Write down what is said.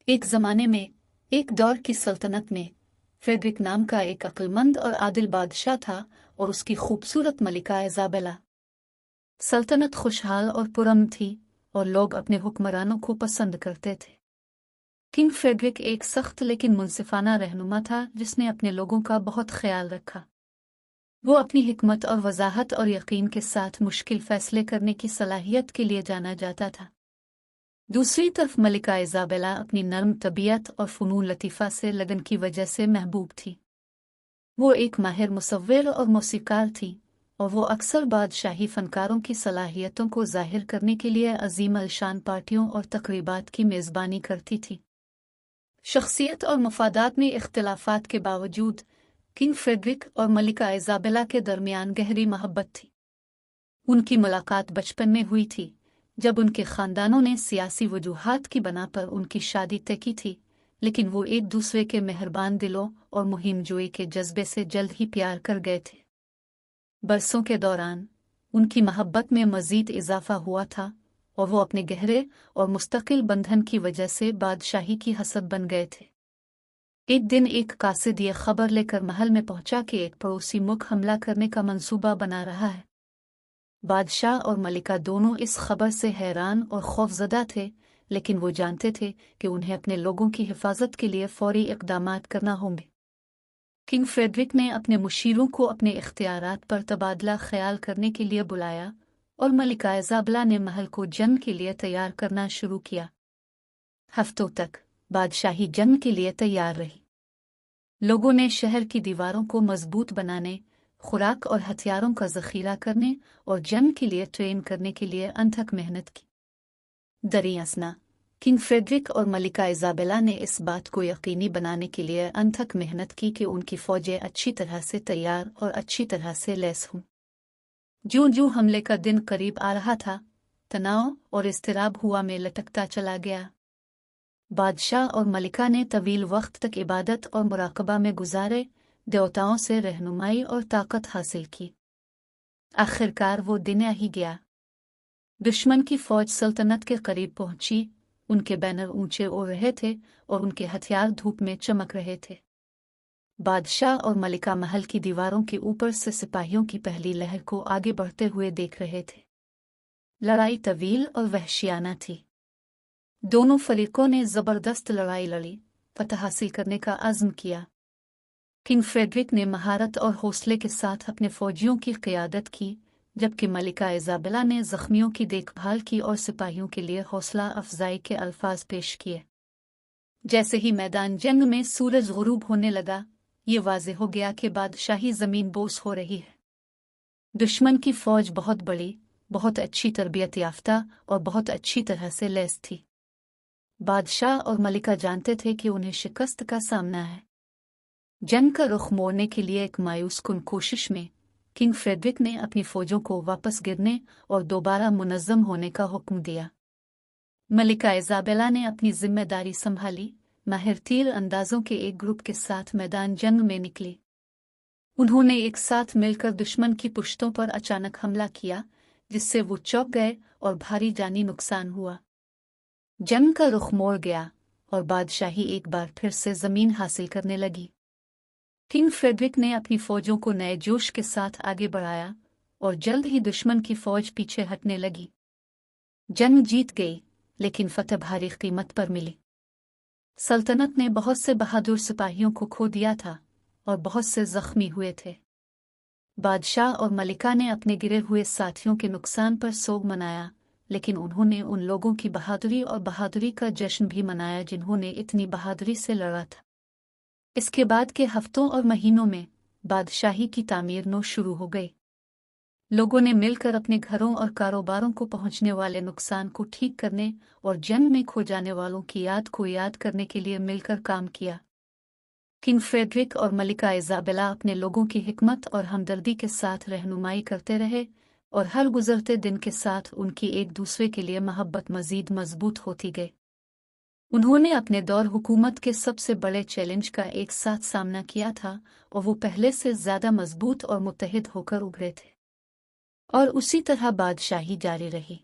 एक ज़माने में, एक दौर की सल्तनत में, फ्रेडरिक नाम का एक अक्लमंद और आदिल बादशाह था और उसकी खूबसूरत मलिका इज़ाबेला। सल्तनत खुशहाल और पुरअमन थी और लोग अपने हुक्मरानों को पसंद करते थे। किंग फ्रेडरिक एक सख्त लेकिन मुनसिफाना रहनुमा था जिसने अपने लोगों का बहुत ख्याल रखा। वो अपनी हिकमत और वजाहत और यकीन के साथ मुश्किल फैसले करने की सलाहियत के लिए जाना जाता था। दूसरी तरफ मलिका इज़ाबेला अपनी नर्म तबीयत और फ़ुनून लतीफ़ा से लगन की वजह से महबूब थी। वो एक माहिर मुसव्विर और मौसीकार थी और वो अक्सर बादशाही फ़नकारों की सलाहियतों को ज़ाहिर करने के लिए अजीम अलशान पार्टियों और तकरीबात की मेज़बानी करती थी। शख्सियत और मफादात में इख्तिलाफ़ात के बावजूद किंग फ्रेडरिक और मलिका इज़ाबेला के दरमियान गहरी मोहब्बत थी। उनकी मुलाकात बचपन में हुई थी जब उनके ख़ानदानों ने सियासी वजूहात की बना पर उनकी शादी तय की थी, लेकिन वो एक दूसरे के मेहरबान दिलों और मुहिमजोई के जज्बे से जल्द ही प्यार कर गए थे। बरसों के दौरान उनकी मोहब्बत में मज़ीद इजाफा हुआ था और वो अपने गहरे और मुस्तकिल बंधन की वजह से बादशाही की हसद बन गए थे। एक दिन एक कासिद ये खबर लेकर महल में पहुंचा कि एक पड़ोसी मुल्क हमला करने का मंसूबा बना रहा है। बादशाह और मलिका दोनों इस खबर से हैरान और खौफजदा थे, लेकिन वो जानते थे कि उन्हें अपने लोगों की हिफाजत के लिए फौरी इक़दामात करना होंगे। किंग फ्रेडरिक ने अपने मुशीरों को अपने इख्तियारात पर तबादला ख्याल करने के लिए बुलाया और मलिका इज़ाबेला ने महल को जंग के लिए तैयार करना शुरू किया। हफ्तों तक बादशाही जंग के लिए तैयार रही। लोगों ने शहर की दीवारों को मजबूत बनाने, खुराक और हथियारों का ज़ख़ीरा करने और जंग के लिए ट्रेन करने के लिए अनथक मेहनत की। दरियासना किंग फ्रेडरिक और मलिका इज़ाबेला ने इस बात को यकीनी बनाने के लिए अनथक मेहनत की कि उनकी फ़ौजें अच्छी तरह से तैयार और अच्छी तरह से लैस हों। ज्यों-ज्यों हमले का दिन करीब आ रहा था, तनाव और इज़्तिराब हुआ में लटकता चला गया। बादशाह और मलिका ने तवील वक्त तक इबादत और मुराकबा में गुजारे, देवताओं से रहनुमाई और ताकत हासिल की। आखिरकार वो दिन आ ही गया। दुश्मन की फौज सल्तनत के करीब पहुंची, उनके बैनर ऊंचे उड़ रहे थे और उनके हथियार धूप में चमक रहे थे। बादशाह और मलिका महल की दीवारों के ऊपर से सिपाहियों की पहली लहर को आगे बढ़ते हुए देख रहे थे। लड़ाई तवील और वहशियाना थी। दोनों फरीकों ने जबरदस्त लड़ाई लड़ी, फतह हासिल करने का अज़्म किया। किंग फ्रेडरिक ने महारत और हौसले के साथ अपने फौजियों की क़ियादत की, जबकि मलिका इज़ाबेला ने ज़ख्मियों की देखभाल की और सिपाहियों के लिए हौसला अफजाई के अल्फाज पेश किए। जैसे ही मैदान जंग में सूरज गुरूब होने लगा, ये वाज़े हो गया कि बादशाही ज़मीन बोस हो रही है। दुश्मन की फ़ौज बहुत बड़ी, बहुत अच्छी तरबियत याफ्ता और बहुत अच्छी तरह से लैस थी। बादशाह और मलिका जानते थे कि उन्हें शिकस्त का सामना है। जंग का रुख मोड़ने के लिए एक मायूस कुन कोशिश में किंग फ्रेडरिक ने अपनी फौजों को वापस गिरने और दोबारा मुनज़्ज़म होने का हुक्म दिया। मलिका इज़ाबेला ने अपनी जिम्मेदारी संभाली, माहिर तीर अंदाजों के एक ग्रुप के साथ मैदान जंग में निकली। उन्होंने एक साथ मिलकर दुश्मन की पुश्तों पर अचानक हमला किया, जिससे वो चौंक गए और भारी जानी नुकसान हुआ। जंग का रुख मोड़ गया और बादशाही एक बार फिर से ज़मीन हासिल करने लगी। किंग फ्रेडरिक ने अपनी फ़ौजों को नए जोश के साथ आगे बढ़ाया और जल्द ही दुश्मन की फ़ौज पीछे हटने लगी। जंग जीत गई, लेकिन फतह भारी कीमत पर मिली। सल्तनत ने बहुत से बहादुर सिपाहियों को खो दिया था और बहुत से ज़ख्मी हुए थे। बादशाह और मलिका ने अपने गिरे हुए साथियों के नुकसान पर सोग मनाया, लेकिन उन्होंने उन लोगों की बहादुरी और बहादुरी का जश्न भी मनाया जिन्होंने इतनी बहादुरी से लड़ा था। इसके बाद के हफ्तों और महीनों में बादशाही की तामीर नो शुरू हो गई। लोगों ने मिलकर अपने घरों और कारोबारों को पहुंचने वाले नुकसान को ठीक करने और जंग में खो जाने वालों की याद को याद करने के लिए मिलकर काम किया। किंग फ्रेडरिक और मलिका इज़ाबेला अपने लोगों की हिकमत और हमदर्दी के साथ रहनुमाई करते रहे और हर गुजरते दिन के साथ उनकी एक दूसरे के लिए मोहब्बत मज़ीद मजबूत होती गई। उन्होंने अपने दौर हुकूमत के सबसे बड़े चैलेंज का एक साथ सामना किया था और वो पहले से ज़्यादा मजबूत और मुत्तहिद होकर उभरे थे। और उसी तरह बादशाही जारी रही।